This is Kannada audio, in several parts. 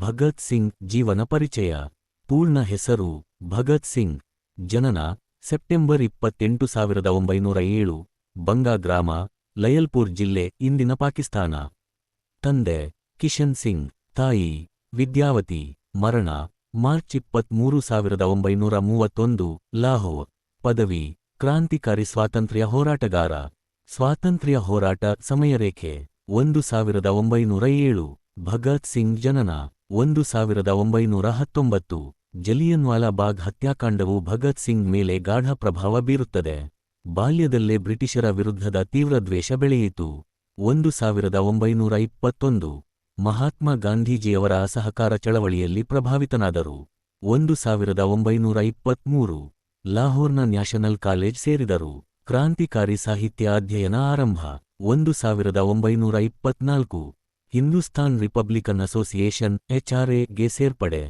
ಭಗತ್ ಸಿಂಗ್ ಜೀವನ ಪರಿಚಯ. ಪೂರ್ಣ ಹೆಸರು ಭಗತ್ ಸಿಂಗ್. ಜನನ ಸೆಪ್ಟೆಂಬರ್ 28, 1907, ಬಂಗಾ ಗ್ರಾಮ, ಲಯಲ್ಪುರ್ ಜಿಲ್ಲೆ, ಇಂದಿನ ಪಾಕಿಸ್ತಾನ. ತಂದೆ ಕಿಶನ್ ಸಿಂಗ್. ತಾಯಿ ವಿದ್ಯಾವತಿ. ಮರಣ ಮಾರ್ಚ್ 23, 1931, ಲಾಹೋರ್. ಪದವಿ ಕ್ರಾಂತಿಕಾರಿ ಸ್ವಾತಂತ್ರ್ಯ ಹೋರಾಟಗಾರ. ಸ್ವಾತಂತ್ರ್ಯ ಹೋರಾಟ ಸಮಯರೇಖೆ 1907. ಭಗತ್ ಸಿಂಗ್ ಜನನ 1919. ಜಲಿಯನ್ವಾಲಾ ಬಾಗ್ ಹತ್ಯಾಕಾಂಡವು ಭಗತ್ ಸಿಂಗ್ ಮೇಲೆ ಗಾಢ ಪ್ರಭಾವ ಬೀರುತ್ತದೆ. ಬಾಲ್ಯದಲ್ಲೇ ಬ್ರಿಟಿಷರ ವಿರುದ್ಧದ ತೀವ್ರ ದ್ವೇಷ ಬೆಳೆಯಿತು. 1921. ಮಹಾತ್ಮ ಗಾಂಧೀಜಿಯವರ ಅಸಹಕಾರ ಚಳವಳಿಯಲ್ಲಿ ಪ್ರಭಾವಿತನಾದರು. 1923. ಲಾಹೋರ್ನ ನ್ಯಾಷನಲ್ ಕಾಲೇಜ್ ಸೇರಿದರು. ಕ್ರಾಂತಿಕಾರಿ ಸಾಹಿತ್ಯ ಅಧ್ಯಯನ ಆರಂಭ. 1924. ಹಿಂದೂಸ್ತಾನ್ ರಿಪಬ್ಲಿಕನ್ ಅಸೋಸಿಯೇಷನ್ HRA ಗೆ ಸೇರ್ಪಡೆ.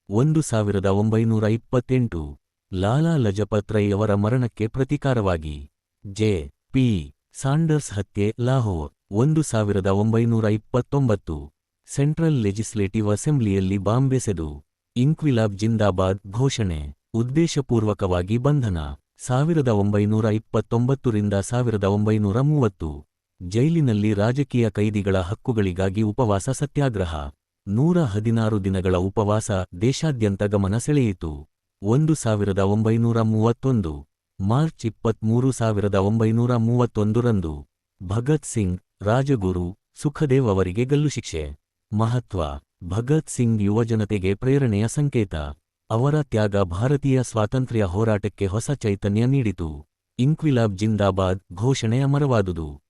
1928. ಲಾಲಾ ಲಜಪತ್ ರೈ ಅವರ ಮರಣಕ್ಕೆ ಪ್ರತೀಕಾರವಾಗಿ ಜೆ.ಪಿ. ಸಾಂಡರ್ಸ್ ಹತ್ಯೆ, ಲಾಹೋರ್. 1929. ಸೆಂಟ್ರಲ್ ಲೆಜಿಸ್ಲೇಟಿವ್ ಅಸೆಂಬ್ಲಿಯಲ್ಲಿ ಬಾಂಬ್ ಎಸೆದು ಇಂಕ್ವಿಲಾಬ್ ಜಿಂದಾಬಾದ್ ಘೋಷಣೆ. ಉದ್ದೇಶಪೂರ್ವಕವಾಗಿ ಬಂಧನ. 1929 ರಿಂದ 1930. ಜೈಲಿನಲ್ಲಿ ರಾಜಕೀಯ ಕೈದಿಗಳ ಹಕ್ಕುಗಳಿಗಾಗಿ ಉಪವಾಸ ಸತ್ಯಾಗ್ರಹ. 116 ದಿನಗಳ ಉಪವಾಸ ದೇಶಾದ್ಯಂತ ಗಮನ ಸೆಳೆಯಿತು. 1931. ಮಾರ್ಚ್ 23, 1931 ರಂದು ಭಗತ್ ಸಿಂಗ್, ರಾಜಗುರು, ಸುಖದೇವ್ ಅವರಿಗೆ ಗಲ್ಲು ಶಿಕ್ಷೆ. ಮಹತ್ವ. ಭಗತ್ ಸಿಂಗ್ ಯುವಜನತೆಗೆ ಪ್ರೇರಣೆಯ ಸಂಕೇತ. ಅವರ ತ್ಯಾಗ ಭಾರತೀಯ ಸ್ವಾತಂತ್ರ್ಯ ಹೋರಾಟಕ್ಕೆ ಹೊಸ ಚೈತನ್ಯ ನೀಡಿತು. ಇಂಕ್ವಿಲಾಬ್ ಜಿಂದಾಬಾದ್ ಘೋಷಣೆ ಅಮರವಾದುದು.